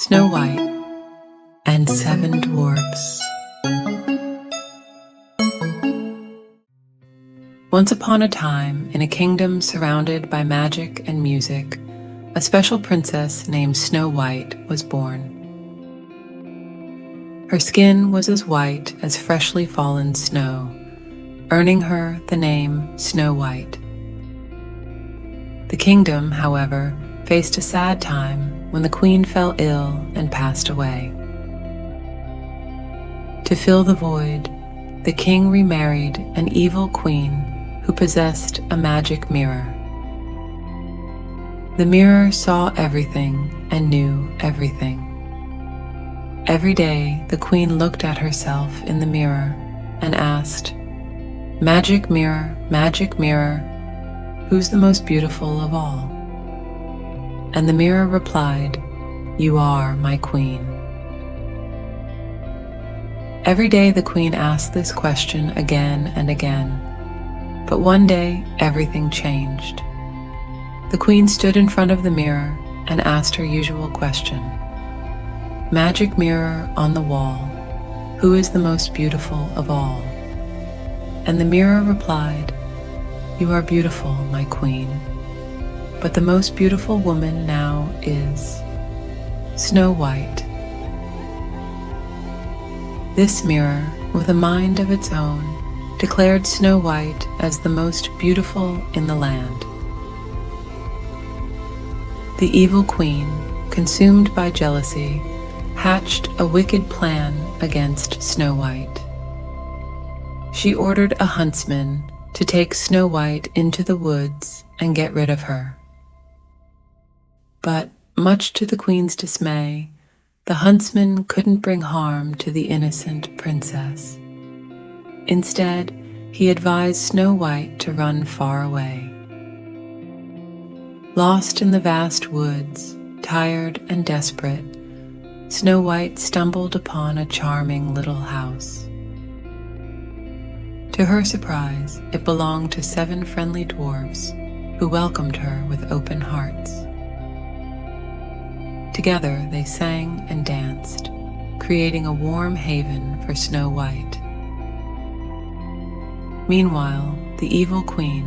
Snow White and Seven Dwarfs. Once upon a time, in a kingdom surrounded by magic and music, a special princess named Snow White was born. Her skin was as white as freshly fallen snow, earning her the name Snow White. The kingdom, however, faced a sad time when the queen fell ill and passed away. To fill the void, the king remarried an evil queen who possessed a magic mirror. The mirror saw everything and knew everything. Every day, the queen looked at herself in the mirror and asked, "Magic mirror, who's the most beautiful of all?" And the mirror replied, "You are my queen." Every day the queen asked this question again and again, but one day everything changed. The queen stood in front of the mirror and asked her usual question, "Magic mirror on the wall, who is the most beautiful of all?" And the mirror replied, "You are beautiful, my queen, but the most beautiful woman now is Snow White." This mirror, with a mind of its own, declared Snow White as the most beautiful in the land. The evil queen, consumed by jealousy, hatched a wicked plan against Snow White. She ordered a huntsman to take Snow White into the woods and get rid of her. But, much to the queen's dismay, the huntsman couldn't bring harm to the innocent princess. Instead, he advised Snow White to run far away. Lost in the vast woods, tired and desperate, Snow White stumbled upon a charming little house. To her surprise, it belonged to 7 friendly dwarfs who welcomed her with open hearts. Together they sang and danced, creating a warm haven for Snow White. Meanwhile, the evil queen,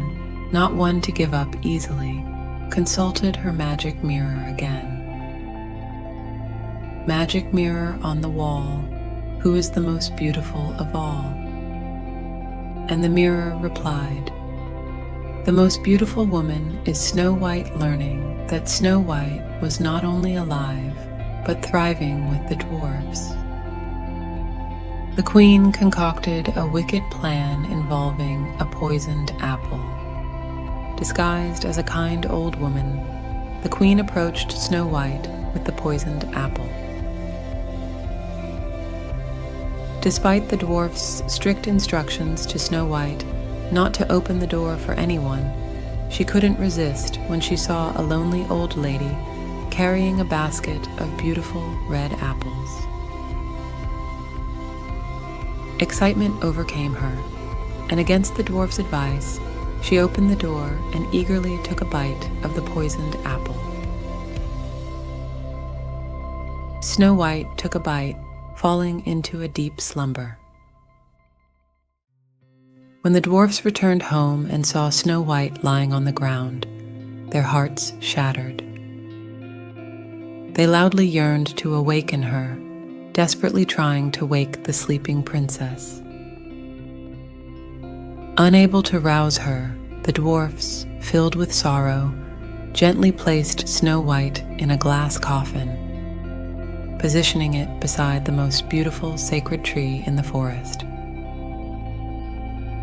not one to give up easily, consulted her magic mirror again. "Magic mirror on the wall, who is the most beautiful of all?" And the mirror replied, "The most beautiful woman is Snow White, learning that Snow White was not only alive, but thriving with the dwarfs." The queen concocted a wicked plan involving a poisoned apple. Disguised as a kind old woman, the queen approached Snow White with the poisoned apple. Despite the dwarf's strict instructions to Snow White not to open the door for anyone, she couldn't resist when she saw a lonely old lady carrying a basket of beautiful red apples. Excitement overcame her, and against the dwarf's advice, she opened the door and eagerly took a bite of the poisoned apple. Snow White took a bite, falling into a deep slumber. When the dwarfs returned home and saw Snow White lying on the ground, their hearts shattered. They loudly yearned to awaken her, desperately trying to wake the sleeping princess. Unable to rouse her, the dwarfs, filled with sorrow, gently placed Snow White in a glass coffin, positioning it beside the most beautiful sacred tree in the forest.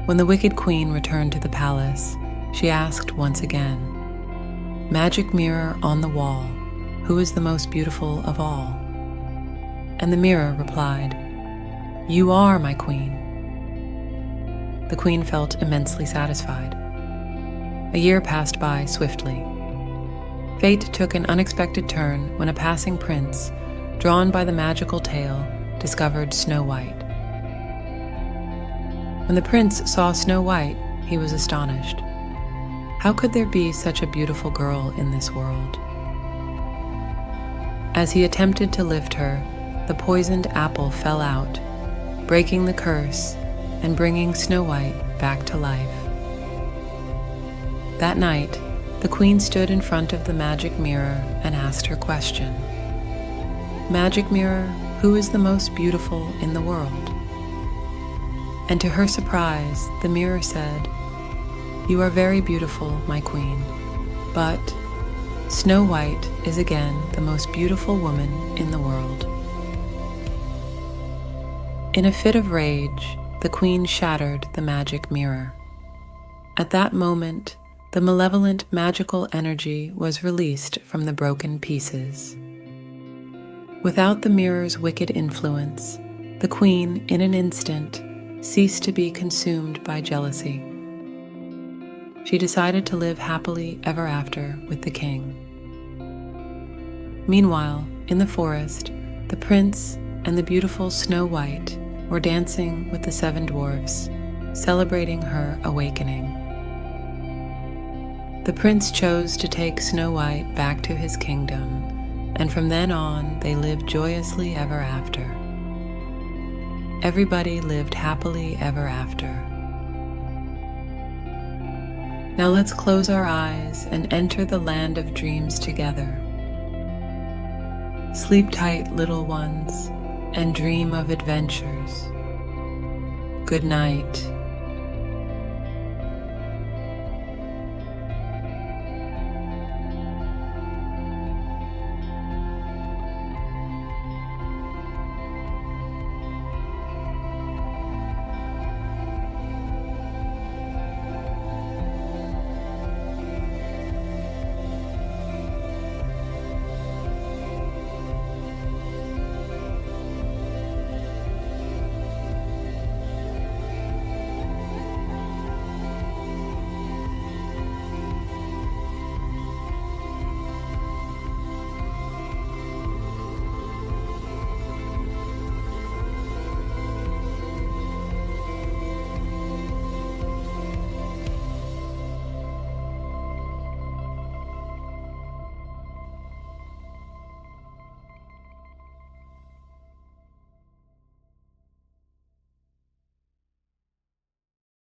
When the wicked queen returned to the palace, she asked once again, "Magic mirror on the wall, who is the most beautiful of all?" And the mirror replied, "You are my queen." The queen felt immensely satisfied. A year passed by swiftly. Fate took an unexpected turn when a passing prince, drawn by the magical tale, discovered Snow White. When the prince saw Snow White, he was astonished. How could there be such a beautiful girl in this world? As he attempted to lift her, the poisoned apple fell out, breaking the curse and bringing Snow White back to life. That night, the queen stood in front of the magic mirror and asked her question. "Magic mirror, who is the most beautiful in the world?" And to her surprise, the mirror said, "You are very beautiful, my queen, but Snow White is again the most beautiful woman in the world." In a fit of rage, the queen shattered the magic mirror. At that moment, the malevolent magical energy was released from the broken pieces. Without the mirror's wicked influence, the queen, in an instant, ceased to be consumed by jealousy. She decided to live happily ever after with the king. Meanwhile, in the forest, the prince and the beautiful Snow White were dancing with the 7 dwarfs, celebrating her awakening. The prince chose to take Snow White back to his kingdom, and from then on they lived joyously ever after. Everybody lived happily ever after. Now let's close our eyes and enter the land of dreams together. Sleep tight, little ones, and dream of adventures. Good night.